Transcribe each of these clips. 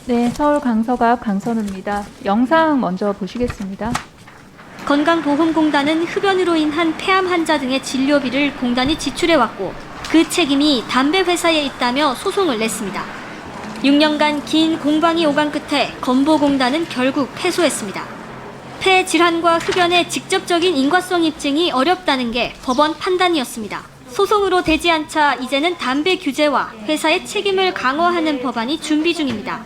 네, 서울 강서갑 강선우입니다. 영상 먼저 보시겠습니다. 건강보험공단은 흡연으로 인한 폐암 환자 등의 진료비를 공단이 지출해왔고 그 책임이 담배 회사에 있다며 소송을 냈습니다. 6년간 긴 공방이 오간 끝에 건보공단은 결국 패소했습니다. 폐 질환과 흡연의 직접적인 인과성 입증이 어렵다는 게 법원 판단이었습니다. 소송으로 되지 않자 이제는 담배 규제와 회사의 책임을 강화하는 법안이 준비 중입니다.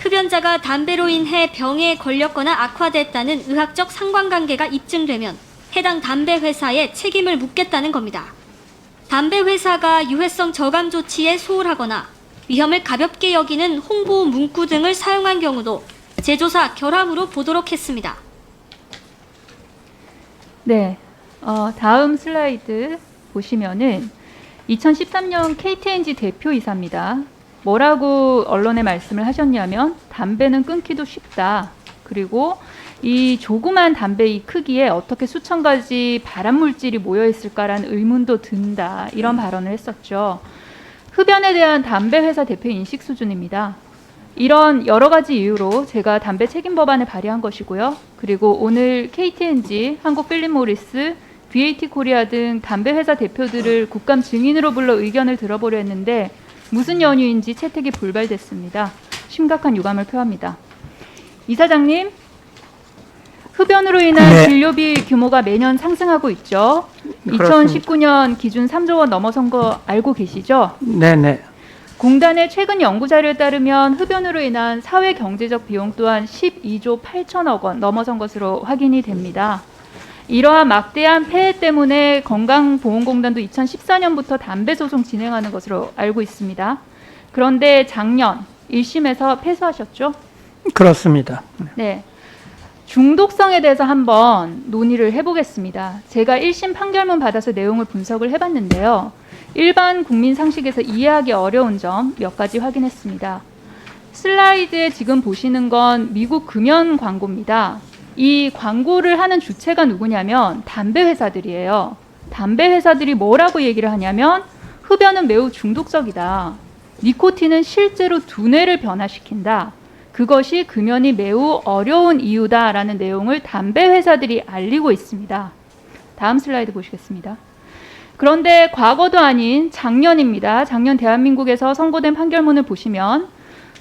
흡연자가 담배로 인해 병에 걸렸거나 악화됐다는 의학적 상관관계가 입증되면 해당 담배 회사에 책임을 묻겠다는 겁니다. 담배 회사가 유해성 저감 조치에 소홀하거나 위험을 가볍게 여기는 홍보 문구 등을 사용한 경우도 재조사 결함으로 보도록 했습니다. 네, 다음 슬라이드 보시면은 2013년 KTNG 대표이사입니다. 뭐라고 언론에 말씀을 하셨냐면 담배는 끊기도 쉽다. 그리고 이 조그만 담배 이 크기에 어떻게 수천 가지 발암물질이 모여 있을까라는 의문도 든다. 이런 발언을 했었죠. 흡연에 대한 담배 회사 대표 인식 수준입니다. 이런 여러 가지 이유로 제가 담배 책임 법안을 발의한 것이고요. 그리고 오늘 KTNG, 한국필립모리스, BAT 코리아 등 담배 회사 대표들을 국감 증인으로 불러 의견을 들어보려 했는데 무슨 연유인지 채택이 불발됐습니다. 심각한 유감을 표합니다. 이사장님, 흡연으로 인한 진료비 규모가 매년 상승하고 있죠. 그렇습니다. 2019년 기준 3조 원 넘어선 거 알고 계시죠? 네네. 공단의 최근 연구 자료에 따르면 흡연으로 인한 사회 경제적 비용 또한 12조 8천억 원 넘어선 것으로 확인이 됩니다. 이러한 막대한 폐해 때문에 건강보험공단도 2014년부터 담배 소송 진행하는 것으로 알고 있습니다. 그런데 작년 1심에서 패소하셨죠? 그렇습니다. 네. 중독성에 대해서 한번 논의를 해보겠습니다. 제가 1심 판결문 받아서 내용을 분석을 해봤는데요. 일반 국민 상식에서 이해하기 어려운 점 몇 가지 확인했습니다. 슬라이드에 지금 보시는 건 미국 금연 광고입니다. 이 광고를 하는 주체가 누구냐면 담배 회사들이에요. 담배 회사들이 뭐라고 얘기를 하냐면 흡연은 매우 중독적이다. 니코틴은 실제로 두뇌를 변화시킨다. 그것이 금연이 매우 어려운 이유다라는 내용을 담배 회사들이 알리고 있습니다. 다음 슬라이드 보시겠습니다. 그런데 과거도 아닌 작년입니다. 작년 대한민국에서 선고된 판결문을 보시면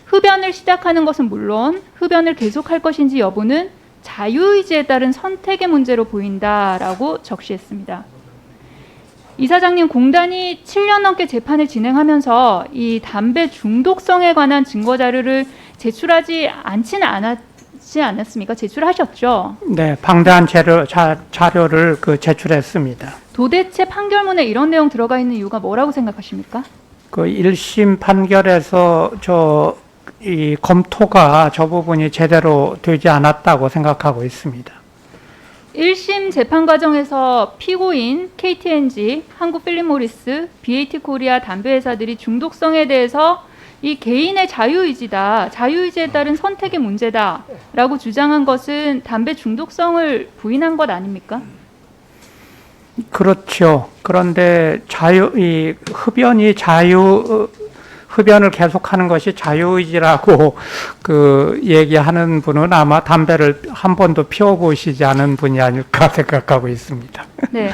흡연을 시작하는 것은 물론 흡연을 계속할 것인지 여부는 자유의지에 따른 선택의 문제로 보인다라고 적시했습니다. 이사장님, 공단이 7년 넘게 재판을 진행하면서 이 담배 중독성에 관한 증거 자료를 제출하지 않지는 않았지 않았습니까? 제출하셨죠? 네, 방대한 자료를 제출했습니다. 도대체 판결문에 이런 내용 들어가 있는 이유가 뭐라고 생각하십니까? 1심 판결에서 이 검토가 저 부분이 제대로 되지 않았다고 생각하고 있습니다. 1심 재판 과정에서 피고인 KTNG, 한국필립모리스, BAT 코리아 담배 회사들이 중독성에 대해서 이 개인의 자유의지다, 자유의지에 따른 선택의 문제다라고 주장한 것은 담배 중독성을 부인한 것 아닙니까? 그렇죠. 그런데 흡연을 계속하는 것이 자유의지라고 얘기하는 분은 아마 담배를 한 번도 피워보시지 않은 분이 아닐까 생각하고 있습니다. 네,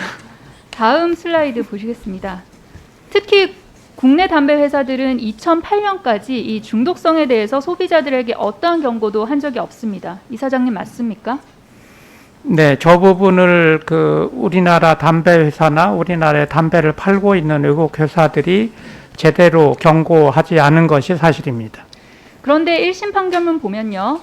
다음 슬라이드 보시겠습니다. 특히 국내 담배 회사들은 2008년까지 이 중독성에 대해서 소비자들에게 어떠한 경고도 한 적이 없습니다. 이사장님 맞습니까? 네, 저 부분을 우리나라 담배 회사나 우리나라에 담배를 팔고 있는 외국 회사들이 제대로 경고하지 않은 것이 사실입니다. 그런데 1심 판결문 보면요.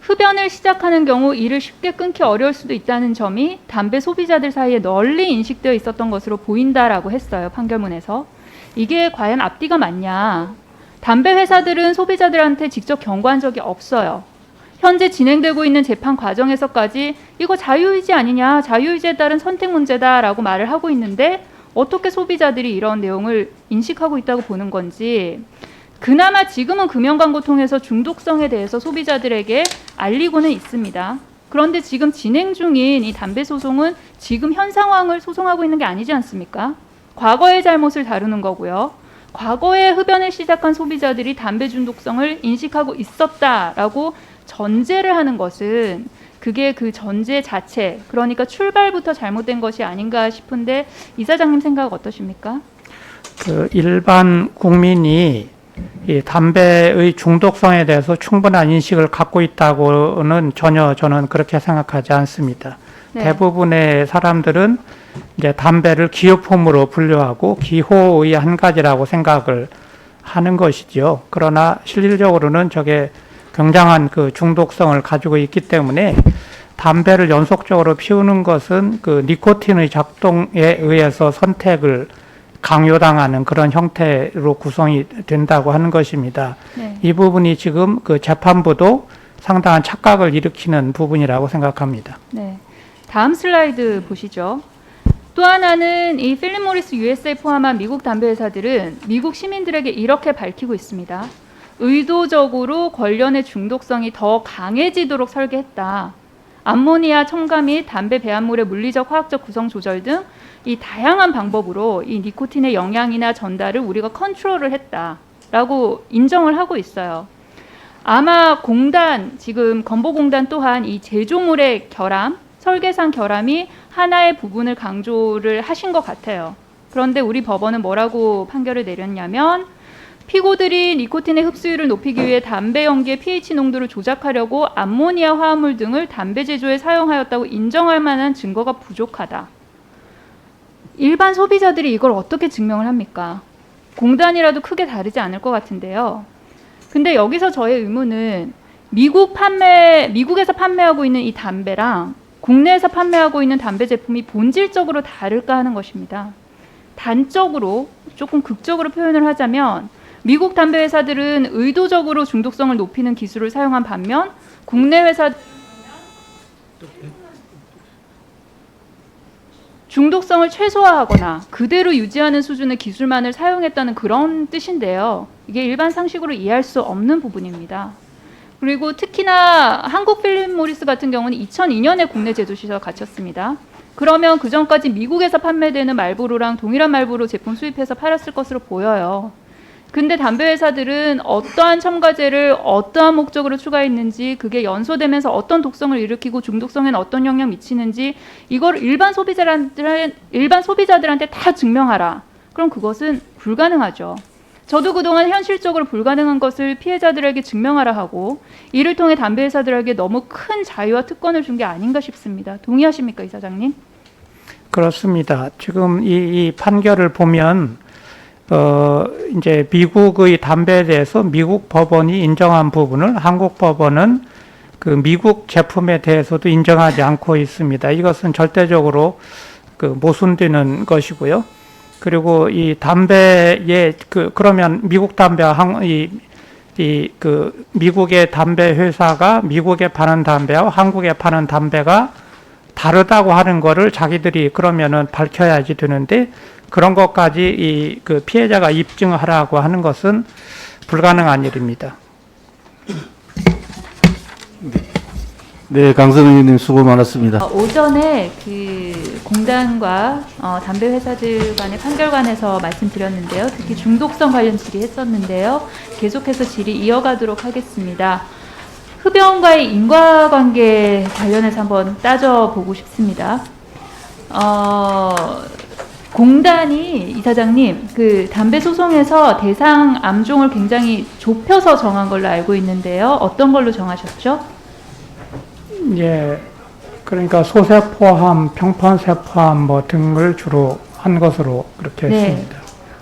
흡연을 시작하는 경우 이를 쉽게 끊기 어려울 수도 있다는 점이 담배 소비자들 사이에 널리 인식되어 있었던 것으로 보인다라고 했어요. 판결문에서. 이게 과연 앞뒤가 맞냐. 담배 회사들은 소비자들한테 직접 경고한 적이 없어요. 현재 진행되고 있는 재판 과정에서까지 이거 자유의지 아니냐, 자유의지에 따른 선택 문제다라고 말을 하고 있는데 어떻게 소비자들이 이런 내용을 인식하고 있다고 보는 건지, 그나마 지금은 금연 광고 통해서 중독성에 대해서 소비자들에게 알리고는 있습니다. 그런데 지금 진행 중인 이 담배 소송은 지금 현 상황을 소송하고 있는 게 아니지 않습니까? 과거의 잘못을 다루는 거고요. 과거에 흡연을 시작한 소비자들이 담배 중독성을 인식하고 있었다라고 전제를 하는 것은 그게 그 전제 자체, 그러니까 출발부터 잘못된 것이 아닌가 싶은데 이사장님 생각 어떠십니까? 그 일반 국민이 이 담배의 중독성에 대해서 충분한 인식을 갖고 있다고는 전혀 저는 그렇게 생각하지 않습니다. 네. 대부분의 사람들은 이제 담배를 기호품으로 분류하고 기호의 한 가지라고 생각을 하는 것이죠. 그러나 실질적으로는 저게 굉장한 그 중독성을 가지고 있기 때문에 담배를 연속적으로 피우는 것은 그 니코틴의 작동에 의해서 선택을 강요당하는 그런 형태로 구성이 된다고 하는 것입니다. 네. 이 부분이 지금 그 재판부도 상당한 착각을 일으키는 부분이라고 생각합니다. 네. 다음 슬라이드 보시죠. 또 하나는 이 필립 모리스 USA 포함한 미국 담배 회사들은 미국 시민들에게 이렇게 밝히고 있습니다. 의도적으로 관련의 중독성이 더 강해지도록 설계했다. 암모니아 첨가 및 담배 배합물의 물리적 화학적 구성 조절 등 이 다양한 방법으로 이 니코틴의 영향이나 전달을 우리가 컨트롤을 했다라고 인정을 하고 있어요. 아마 공단, 지금 건보공단 또한 이 제조물의 결함, 설계상 결함이 하나의 부분을 강조를 하신 것 같아요. 그런데 우리 법원은 뭐라고 판결을 내렸냐면 피고들이 니코틴의 흡수율을 높이기 위해 담배 연기의 pH 농도를 조작하려고 암모니아 화합물 등을 담배 제조에 사용하였다고 인정할 만한 증거가 부족하다. 일반 소비자들이 이걸 어떻게 증명을 합니까? 공단이라도 크게 다르지 않을 것 같은데요. 근데 여기서 저의 의문은 미국에서 판매하고 있는 이 담배랑 국내에서 판매하고 있는 담배 제품이 본질적으로 다를까 하는 것입니다. 단적으로 조금 극적으로 표현을 하자면 미국 담배 회사들은 의도적으로 중독성을 높이는 기술을 사용한 반면 국내 회사 중독성을 최소화하거나 그대로 유지하는 수준의 기술만을 사용했다는 그런 뜻인데요. 이게 일반 상식으로 이해할 수 없는 부분입니다. 그리고 특히나 한국 필립 모리스 같은 경우는 2002년에 국내 제조시설 갖췄습니다. 그러면 그 전까지 미국에서 판매되는 말보로랑 동일한 말보로 제품 수입해서 팔았을 것으로 보여요. 근데 담배 회사들은 어떠한 첨가제를 어떠한 목적으로 추가했는지, 그게 연소되면서 어떤 독성을 일으키고 중독성에는 어떤 영향 미치는지 이걸 일반 소비자들한테 다 증명하라. 그럼 그것은 불가능하죠. 저도 그동안 현실적으로 불가능한 것을 피해자들에게 증명하라 하고 이를 통해 담배 회사들에게 너무 큰 자유와 특권을 준 게 아닌가 싶습니다. 동의하십니까, 이사장님? 그렇습니다. 지금 이 판결을 보면 이제 미국의 담배에 대해서 미국 법원이 인정한 부분을 한국 법원은 그 미국 제품에 대해서도 인정하지 않고 있습니다. 이것은 절대적으로 그 모순되는 것이고요. 그리고 이 담배의 그러면 미국 담배와 그 미국의 담배 회사가 미국에 파는 담배와 한국에 파는 담배가 다르다고 하는 거를 자기들이 그러면은 밝혀야지 되는데 그런 것까지 그 피해자가 입증하라고 하는 것은 불가능한 일입니다. 네, 강선우 의원님 수고 많았습니다. 오전에 그 공단과 담배 회사들 간의 판결관에서 말씀드렸는데요. 특히 중독성 관련 질의했었는데요. 계속해서 질의 이어가도록 하겠습니다. 흡연과의 인과관계 관련해서 한번 따져보고 싶습니다. 공단이 이사장님 그 담배 소송에서 대상 암종을 굉장히 좁혀서 정한 걸로 알고 있는데요. 어떤 걸로 정하셨죠? 예, 그러니까 소세포함, 평판세포함 뭐 등을 주로 한 것으로 그렇게 네. 했습니다.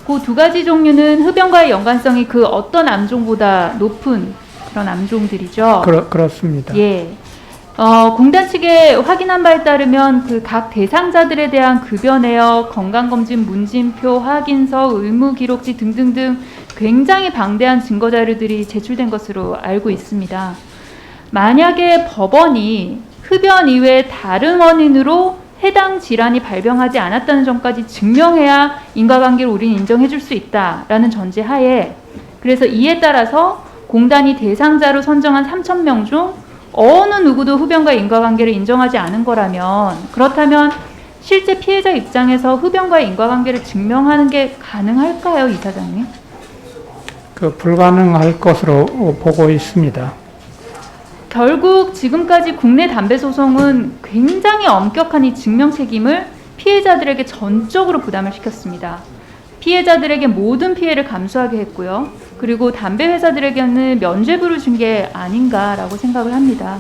그 두 가지 종류는 흡연과의 연관성이 그 어떤 암종보다 높은 그런 암종들이죠. 그렇습니다. 예. 공단 측에 확인한 바에 따르면 그 각 대상자들에 대한 급여 내역, 건강검진 문진표, 확인서, 의무기록지 등등등 굉장히 방대한 증거 자료들이 제출된 것으로 알고 있습니다. 만약에 법원이 흡연 이외에 다른 원인으로 해당 질환이 발병하지 않았다는 점까지 증명해야 인과관계를 우리는 인정해 줄 수 있다라는 전제하에, 그래서 이에 따라서 공단이 대상자로 선정한 3,000명 중 어느 누구도 흡연과 인과관계를 인정하지 않은 거라면, 그렇다면 실제 피해자 입장에서 흡연과의 인과관계를 증명하는 게 가능할까요, 이사장님? 불가능할 것으로 보고 있습니다. 결국 지금까지 국내 담배 소송은 굉장히 엄격한 이 증명 책임을 피해자들에게 전적으로 부담을 시켰습니다. 피해자들에게 모든 피해를 감수하게 했고요. 그리고 담배 회사들에게는 면죄부를 준 게 아닌가라고 생각을 합니다.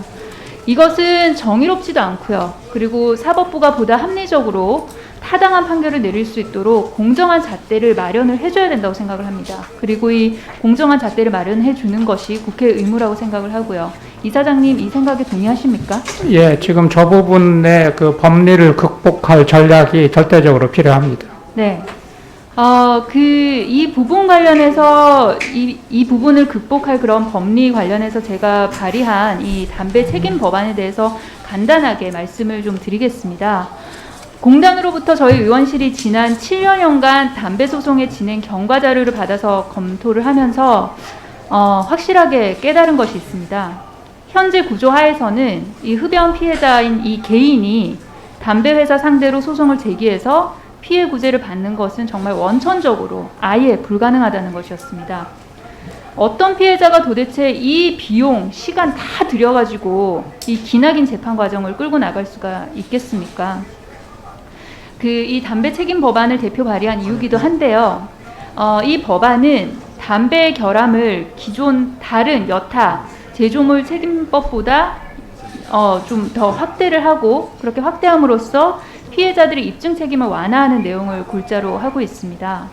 이것은 정의롭지도 않고요. 그리고 사법부가 보다 합리적으로 타당한 판결을 내릴 수 있도록 공정한 잣대를 마련을 해줘야 된다고 생각을 합니다. 그리고 이 공정한 잣대를 마련해 주는 것이 국회의 의무라고 생각을 하고요. 이사장님, 이 생각에 동의하십니까? 예, 지금 저 부분의 법리를 극복할 전략이 절대적으로 필요합니다. 네. 이 부분 관련해서 이 부분을 극복할 그런 법리 관련해서 제가 발의한 이 담배 책임 법안에 대해서 간단하게 말씀을 좀 드리겠습니다. 공단으로부터 저희 의원실이 지난 7여년간 담배 소송의 진행 경과 자료를 받아서 검토를 하면서 확실하게 깨달은 것이 있습니다. 현재 구조 하에서는 이 흡연 피해자인 이 개인이 담배 회사 상대로 소송을 제기해서 피해 구제를 받는 것은 정말 원천적으로 아예 불가능하다는 것이었습니다. 어떤 피해자가 도대체 이 비용, 시간 다 들여가지고 이 기나긴 재판 과정을 끌고 나갈 수가 있겠습니까? 이 담배 책임 법안을 대표 발의한 이유기도 한데요. 이 법안은 담배 결함을 기존 다른 여타 제조물 책임법보다 좀 더 확대를 하고 그렇게 확대함으로써 피해자들의 입증 책임을 완화하는 내용을 골자로 하고 있습니다.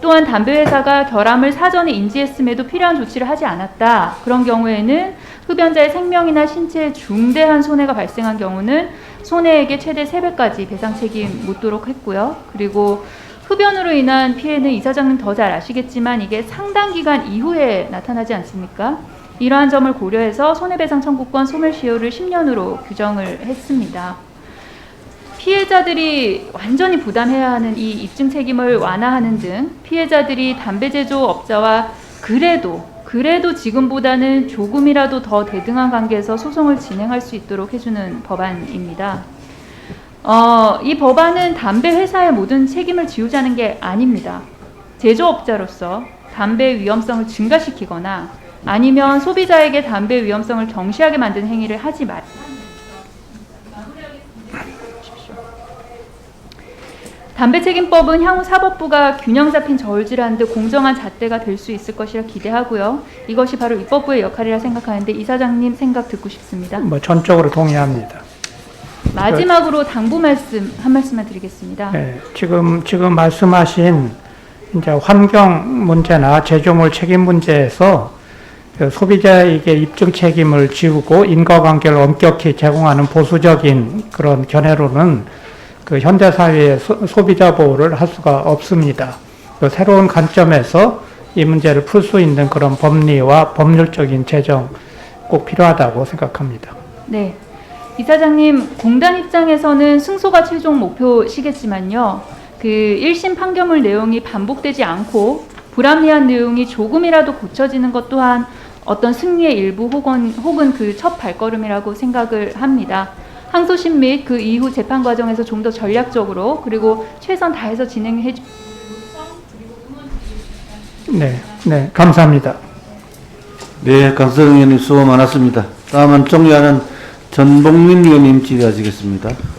또한 담배 회사가 결함을 사전에 인지했음에도 필요한 조치를 하지 않았다. 그런 경우에는 흡연자의 생명이나 신체에 중대한 손해가 발생한 경우는 손해액의 최대 3배까지 배상 책임 묻도록 했고요. 그리고 흡연으로 인한 피해는 이사장님 더 잘 아시겠지만 이게 상당 기간 이후에 나타나지 않습니까? 이러한 점을 고려해서 손해배상 청구권 소멸시효를 10년으로 규정을 했습니다. 피해자들이 완전히 부담해야 하는 이 입증 책임을 완화하는 등 피해자들이 담배 제조업자와 그래도 지금보다는 조금이라도 더 대등한 관계에서 소송을 진행할 수 있도록 해주는 법안입니다. 이 법안은 담배 회사의 모든 책임을 지우자는 게 아닙니다. 제조업자로서 담배 위험성을 증가시키거나 아니면 소비자에게 담배 위험성을 경시하게 만드는 행위를 하지 말. 담배책임법은 향후 사법부가 균형 잡힌 저울질하는 데 공정한 잣대가 될 수 있을 것이라 기대하고요. 이것이 바로 입법부의 역할이라 생각하는데 이사장님 생각 듣고 싶습니다. 전적으로 동의합니다. 마지막으로 당부 한 말씀만 드리겠습니다. 네, 지금 말씀하신 이제 환경 문제나 제조물 책임 문제에서 소비자에게 입증 책임을 지우고 인과관계를 엄격히 제공하는 보수적인 그런 견해로는 현대 사회의 소비자 보호를 할 수가 없습니다. 새로운 관점에서 이 문제를 풀 수 있는 그런 법리와 법률적인 제정 꼭 필요하다고 생각합니다. 네, 이사장님, 공단 입장에서는 승소가 최종 목표시겠지만요. 1심 판결문 내용이 반복되지 않고 불합리한 내용이 조금이라도 고쳐지는 것 또한 어떤 승리의 일부 혹은 그 첫 발걸음이라고 생각을 합니다. 항소심 및 그 이후 재판 과정에서 좀 더 전략적으로 그리고 최선 다해서 진행해 주. 네, 감사합니다. 네, 강선웅 의원님 수고 많았습니다. 다음은 종료하는 전복민 의원님 질의하시겠습니다.